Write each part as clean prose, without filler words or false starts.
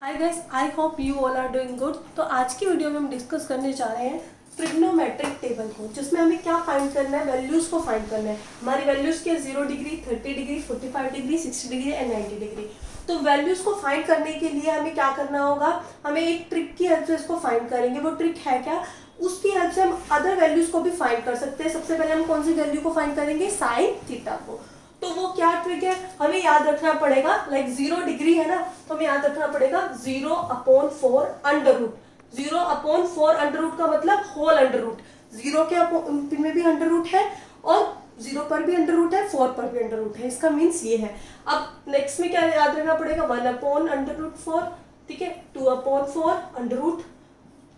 Hi guys, I hope you all are doing good. तो आज की वीडियो में हम डिस्कस करने जा रहे हैं ट्रिग्नोमेट्रिक टेबल को, जिसमें हमें क्या फाइंड करना है, वैल्यूज को फाइंड करना है। हमारी वैल्यूज के 0 degree, 30 degree, 45 degree, 60 degree and 90 degree. तो वैल्यूज को फाइंड करने के लिए हमें क्या करना होगा, हमें एक ट्रिक की हेल्प से इसको फाइंड करेंगे। वो ट्रिक है क्या, उसकी हेल्प से हम अदर वैल्यूज को भी फाइंड कर सकते हैं। सबसे पहले हम कौन सी वैल्यू को फाइंड करेंगे, साइन थीटा को। तो वो क्या ट्रिक है, हमें याद रखना पड़ेगा, लाइक 0 डिग्री है ना, तो हमें याद रखना पड़ेगा 0/4 अंडर रूट। 0/4 अंडर रूट का मतलब होल अंडर रूट। 0 के में भी अंडर रूट है और 0 पर भी अंडर रूट है, 4 पर भी अंडर रूट है। इसका मीन्स ये है। अब नेक्स्ट में क्या याद रखना पड़ेगा, 1/√4, ठीक है, 2/4 under root,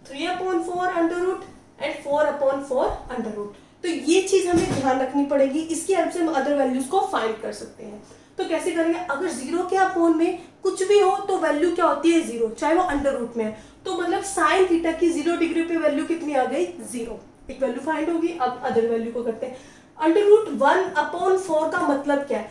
3/4 under root and 4/4 under root. तो ये चीज हमें ध्यान रखनी पड़ेगी। इसकी हेल्प से हम अदर वैल्यूज को फाइंड कर सकते हैं। तो कैसे करेंगे, अगर 0 के अपोन में कुछ भी हो तो वैल्यू क्या होती है, 0, चाहे वो अंडर रूट में है। तो मतलब साइन थीटा की 0 डिग्री पे वैल्यू कितनी आ गई, 0। एक वैल्यू फाइंड होगी। अब अदर वैल्यू को करते हैं। √1/4 का मतलब क्या है,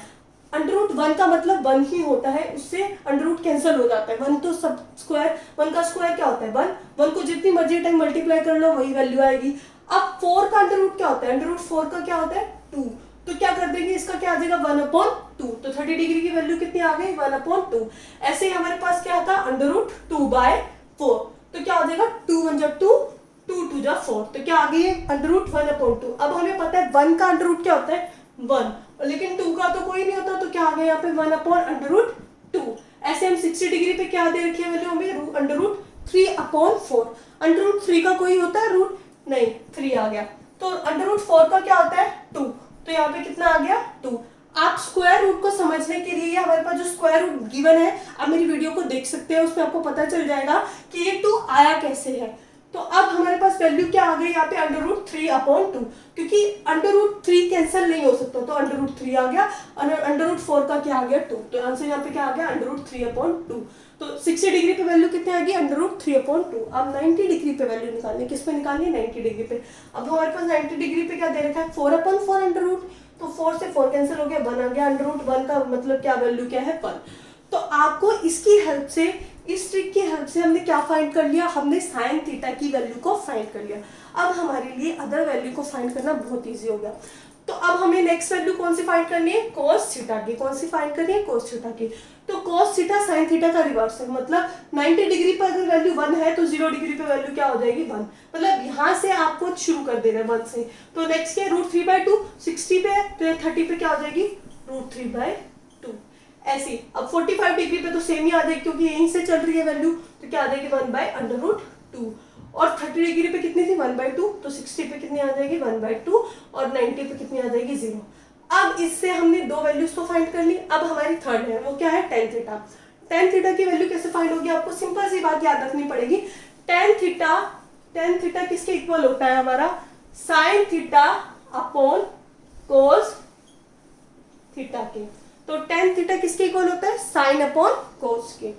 √1 का मतलब 1 ही होता है, उससे अंडर रूट कैंसिल हो जाता है। 1 तो सब स्क्वायर, 1 का स्क्वायर क्या होता है 1, 1 को जितनी मर्जी टाइम मल्टीप्लाई कर लो वही वैल्यू आएगी। अब 4 का अंडर रूट क्या होता है, √4 का क्या होता है 2। तो क्या कर देंगे, इसका क्या आ जाएगा 1/2। तो 30 डिग्री की वैल्यू कितनी आ गई, 1/2। ऐसे ही हमारे पास क्या था, √2/4। तो क्या हो जाएगा 2 1 जा 2, 2 2 जा 4। तो क्या आ गई है, √1/2। अब हमें पता है 1 का अंडर रूट क्या होता है 1, लेकिन 2 का तो कोई नहीं होता। तो क्या आ गया यहाँ पे 1/√2। ऐसे हम 60 डिग्री पे क्या दे रखी है वैल्यू हमें, √3/4। √3 का कोई होता है रूट नहीं, 3 आ गया। तो √4 का क्या होता है 2। तो यहाँ पे कितना आ गया 2। आप स्क्वायर रूट को समझने के लिए हमारे पास जो स्क्वायर रूट गिवन है, आप मेरी वीडियो को देख सकते हैं, उसमें आपको पता चल जाएगा कि ये 2 आया कैसे है। तो अब हमारे पास वैल्यू क्या आ गई यहाँ पे, √3/2, क्योंकि √3 कैंसिल नहीं हो सकता। तो √3 आ गया, √4 का क्या आ गया 2। तो आंसर यहाँ पे क्या आ गया, √3/2। तो 60 डिग्री पे वैल्यू कितनी आ गई, √3/2। अब 90 डिग्री पे वैल्यू निकालनी, किस पे निकालनी, 90 डिग्री पे। अब हमारे पास 90 डिग्री पे क्या दे रखा है, 4/4 अंडर रूट। तो 4 से 4 कैंसिल हो गया, 1 आ गया। √1 का मतलब क्या, वैल्यू क्या है 1। तो आपको इसकी हेल्प से, इस ट्रिक की हेल्प से हमने क्या फाइंड कर लिया, हमने साइन थीटा की वैल्यू को फाइंड कर लिया। अब हमारे लिए अदर वैल्यू को फाइंड करना बहुत इजी हो गया। तो अब हमें नेक्स्ट वैल्यू कौन सी फाइंड करनी है, cos थीटा की। कौन सी फाइंड करनी है, cos थीटा की। तो cos थीटा साइन थीटा का रिवर्स है, मतलब 90 डिग्री पर अगर वैल्यू 1 है तो 0 डिग्री पे वैल्यू क्या हो जाएगी 1। मतलब यहाँ से आपको शुरू कर देना है 1 से। तो नेक्स्ट क्या, √3/2, 60 पे है तो 30 पे क्या हो जाएगी, √3/2। ऐसी अब 45 डिग्री पे तो सेम ही आ जाएगी, क्योंकि यहीं से चल रही है वैल्यू। तो क्या आ जाएगी 1/√2। और 30 डिग्री पे कितनी थी 1/2, तो 60 पे कितनी आ जाएगी 1/2 और 90 पे कितनी आ जाएगी 0। अब इससे हमने दो वैल्यूज तो फाइंड कर ली। अब हमारी थर्ड है, वो क्या है, tan थीटा। tan थीटा की वैल्यू कैसे फाइंड होगी, आपको सिंपल सी बात याद रखनी पड़ेगी। tan थीटा किसके इक्वल होता है हमारा, sin theta upon cos theta के। तो tan थीटा किसके इक्वल होता है, sin अपॉन cos के।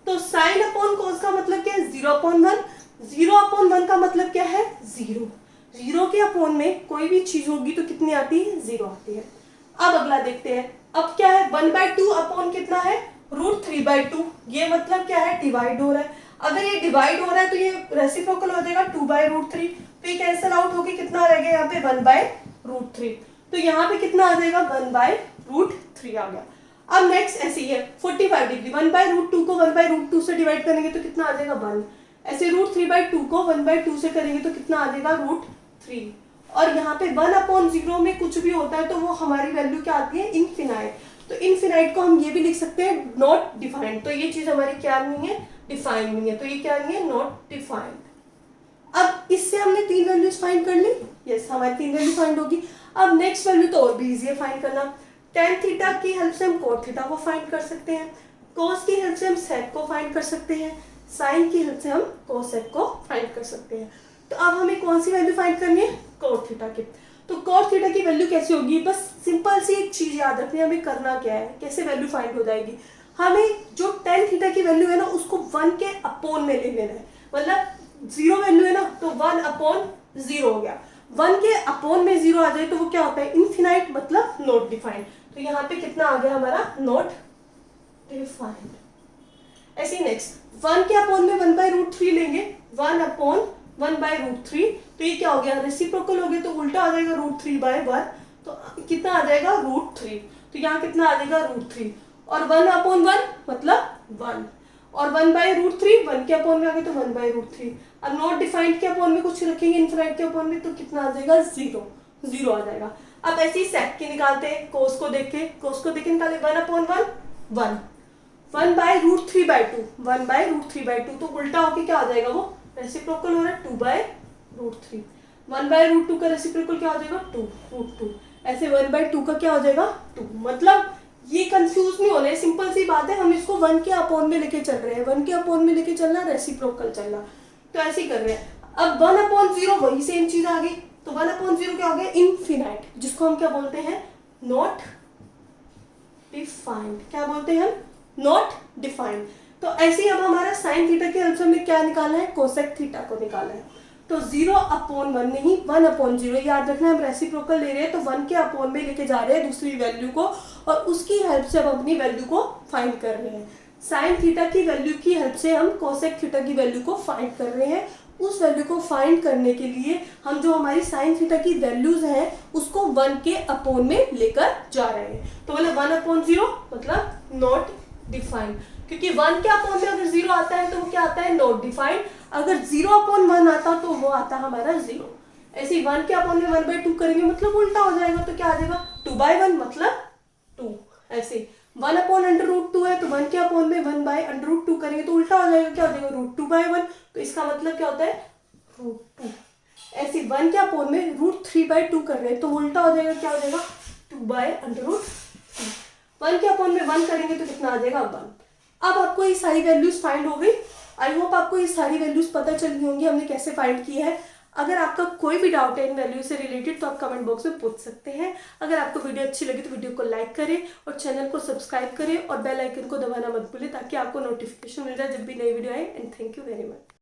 तो sin अपॉन cos का मतलब क्या है, 0/1। 0/1 का मतलब क्या है, 0। 0 के अपोन में कोई भी चीज होगी तो कितनी आती है, 0 आती है। अब अगला देखते हैं। अब क्या है, 1/2 अपॉन कितना है, √3/2। ये मतलब क्या है, डिवाइड हो रहा है। अगर ये डिवाइड हो रहा है तो ये रेसिप्रोकल हो जाएगा 2/√3। तो ये कैंसिल आउट होगी, कितना रह गया यहाँ पे 1/√3। तो यहाँ पे कितना आ जाएगा 1/√3 आ गया। अब नेक्स्ट ऐसे ही है 45 डिग्री, 1/√2 को 1/√2 से डिवाइड करेंगे तो कितना आ जाएगा 1। ऐसे √3/2 को 1/2 से करेंगे तो कितना आ जाएगा √3। और यहाँ पे 1/0 में कुछ भी होता है तो वो हमारी वैल्यू क्या आती है, इनफिनाइट। तो इनफिनाइट को हम ये भी लिख सकते हैं नॉट डिफाइंड। तो ये चीज हमारी क्या नहीं है, डिफाइंड नहीं है। तो ये क्या नहीं है, नॉट डिफाइंड। अब इससे हमने 3 वैल्यूज फाइंड कर ली। यस, हमारी 3 वैल्यू फाइंड होगी। अब नेक्स्ट वैल्यू तो और भी इजी है फाइंड करना। tan थीटा की हेल्प से हम cot थीटा को फाइंड कर सकते हैं, cos की हेल्प से हम sec को फाइंड कर सकते हैं, साइन की हेल्प से हम कोसेक को फाइंड कर सकते हैं। तो अब हमें कौन सी वैल्यू फाइंड करनी है, cot थीटा की। तो cot थीटा की वैल्यू कैसे होगी, बस सिंपल सी एक चीज याद रखनी है, हमें करना क्या है, कैसे वैल्यू फाइंड हो जाएगी। हमें जो tan थीटा की वैल्यू है ना, उसको 1 के अपोन में ले लेना है। मतलब 0 वैल्यू है ना, तो 1/0 हो गया। 1 के अपोन में 0 आ जाए तो वो क्या होता है, इनफिनाइट, मतलब नॉट डिफाइंड। तो यहाँ पे कितना आ गया हमारा, नॉट डिफाइंड। ऐसे ही नेक्स्ट 1 के अपॉन में 1/√3 लेंगे, 1/1/√3, तो ये क्या हो गया, रेसिप्रोकल हो गया, तो उल्टा आ जाएगा √3/1, तो कितना आ जाएगा √3, तो यहाँ कितना आ जाएगा √3, और 1/1 मतलब 1, और 1/√3 1 के अपॉन में आ गया तो 1/√3। अब नॉट डिफाइंड के अपॉन में कुछ रखेंगे इनफाइनाइट के अपॉन में, तो कितना आ जाएगा 0 आ जाएगा। अब ऐसे ही सेक के निकालते हैं, कोस को देख के निकाले, 1/1 1, 1/√3/2, 1/√3/2, तो उल्टा होके क्या आ जाएगा, वो रेसिप्रोकल हो रहा है 2/√3, 1/√2 का रेसिप्रोकल क्या हो जाएगा 2√2, ऐसे 1/2 का क्या हो जाएगा 2। मतलब ये कंफ्यूज नहीं होना है, सिंपल सी बात है, हम इसको 1 के अपॉन में लेके चल रहे हैं, 1 के अपॉन में लेके चलना, रेसिप्रोकल चलना, तो ऐसे ही कर रहे हैं। अब 1/0 वही सेम चीज आ गई, तो 1/0 क्या हो गया, इनफिनाइट, जिसको हम क्या बोलते हैं, नॉट डिफाइंड, क्या बोलते हैं हम, नॉट डिफाइंड। तो ऐसे ही अब हमारा साइन थीटा के हेल्प से हमें क्या निकालना है, कोसेक थीटा को निकालना है, तो 0/1 नहीं 1/0, याद रखना हम रेसिप्रोकल ले रहे हैं तो 1 के अपॉन में लेके जा रहे हैं दूसरी वैल्यू को, और उसकी हेल्प से हम अपनी वैल्यू को फाइंड कर रहे हैं। साइन थीटा की वैल्यू की हेल्प से हम कोसेक थीटा की वैल्यू को फाइंड कर रहे हैं। उस वैल्यू को फाइंड करने के लिए हम जो हमारी साइन थीटा की वैल्यूज हैं उसको 1 के अपॉन में लेकर जा रहे हैं, तो बोले 1/0 मतलब नॉट डिफाइंड, क्योंकि 1 के अपॉन में अगर 0 आता है तो वो क्या आता है, नॉट डिफाइंड, अगर 0/1 आता तो वो आता हमारा 0। ऐसे ही 1 के अपॉन में 1/2 करेंगे मतलब उल्टा हो जाएगा, तो क्या आ जाएगा 2/1 मतलब 2। ऐसे 1/√2 है तो 1 के अपॉन में 1/√2 करेंगे तो उल्टा हो जाएगा, क्या हो जाएगा √2/1, तो इसका मतलब क्या होता है √2। ऐसे 1 के अपॉन में √3/2 कर रहे हैं तो उल्टा हो जाएगा, क्या हो जाएगा 2/√3। 1 के अपॉन में 1 करेंगे तो कितना आ जाएगा 1। अब आपको ये सारी वैल्यूज फाइंड हो गई। आई होप आपको ये सारी वैल्यूज पता चली होंगी हमने कैसे फाइंड की है। अगर आपका कोई भी डाउट है इन वैल्यू से रिलेटेड तो आप कमेंट बॉक्स में पूछ सकते हैं। अगर आपको वीडियो अच्छी लगी तो वीडियो को लाइक करें और चैनल को सब्सक्राइब करें और बेल आइकन को दबाना मत भूलें ताकि आपको नोटिफिकेशन मिल जाए जब भी नई वीडियो आए। And thank you very much.